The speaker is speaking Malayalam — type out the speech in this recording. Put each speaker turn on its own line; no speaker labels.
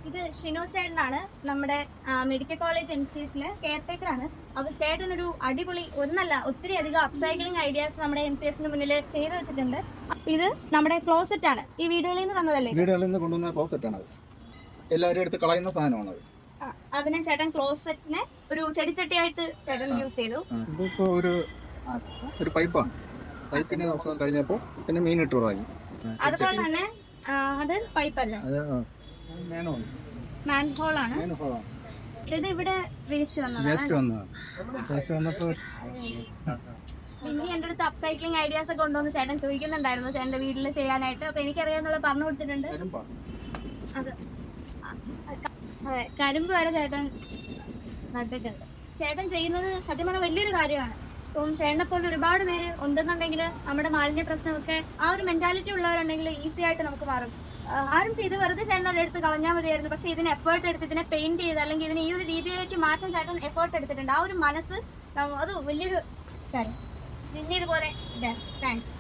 ഇത് ഷിനു ചേട്ടനാണ്, നമ്മുടെ മെഡിക്കൽ കോളേജ് NCF-ലെ കെയർ ടേക്കർ ആണ്. അപ്പൊ ചേട്ടൻ ഒരു അടിപൊളി ഒന്നല്ല ഒത്തിരി അധികം അപ്സൈക്ലിംഗ് ഐഡിയാസ് നമ്മുടെ NCF-ന് മുന്നിൽ ചെയ്തു വെച്ചിട്ടുണ്ട്. ഇത് നമ്മുടെ ക്ലോസറ്റ് ആണ്. ഈ വീടുകളിൽ നിന്ന് തന്നതല്ലേ?
വീടുകളിൽ നിന്ന് കൊണ്ടുവന്ന ക്ലോസറ്റ് ആണ്. എല്ലാവരും എടുത്ത് കളയുന്ന സാധനമാണ്.
അതിന് ചേട്ടൻ ക്ലോസറ്റിനെ ഒരു ചെടിച്ചട്ടിയായിട്ട് ചേട്ടൻ യൂസ് ചെയ്തു.
ഇതിപ്പോ ഒരു പൈപ്പാണ്. പൈപ്പിന്റെ അവസാനം കഴിഞ്ഞപ്പോ പിന്നെ മീൻ ഇട്ട് തുടങ്ങി.
അതുപോലെ തന്നെ അത് പൈപ്പല്ല, മാൻഹോൾ ആണ്. ഇത് ഇവിടെ വേസ്റ്റ്
വന്നപ്പോ
പിന്നെ എന്റെ അടുത്ത് അപ്സൈക്ലിംഗ് ഐഡിയാസ് ഒക്കെ ഉണ്ടോന്ന് ചേട്ടൻ ചോദിക്കുന്നുണ്ടായിരുന്നു ചേട്ടന്റെ വീട്ടിൽ ചെയ്യാനായിട്ട്. അപ്പൊ എനിക്കറിയാന്നുള്ള പറഞ്ഞു കൊടുത്തിട്ടുണ്ട്. അത് അതെ, കരിമ്പ് വരെ ചേട്ടൻ നട്ടിട്ടുണ്ട്. ചേട്ടൻ ചെയ്യുന്നത് സത്യം പറഞ്ഞാൽ വലിയൊരു കാര്യമാണ്. ഇപ്പം ചേട്ടനെ പോലെ ഒരുപാട് പേര് ഉണ്ടെന്നുണ്ടെങ്കിൽ നമ്മുടെ മാലിന്യ പ്രശ്നമൊക്കെ ആ ഒരു മെന്റാലിറ്റി ഉള്ളവരുണ്ടെങ്കിൽ ഈസി ആയിട്ട് നമുക്ക് മാറും. ആരും ചെയ്ത് വെറുതെ ചേട്ടനോട് എടുത്ത് കളഞ്ഞാൽ മതിയായിരുന്നു. പക്ഷെ ഇതിന് എഫേർട്ട് എടുത്ത് ഇതിനെ പെയിന്റ് ചെയ്ത് അല്ലെങ്കിൽ ഇതിനെ ഈ ഒരു രീതിയിലേക്ക് മാറ്റാൻ ചേട്ടൻ എഫേർട്ട് എടുത്തിട്ടുണ്ട്. ആ ഒരു മനസ്സ് അത് വലിയൊരു കാര്യം. പിന്നെ ഇതുപോലെ താങ്ക്സ്.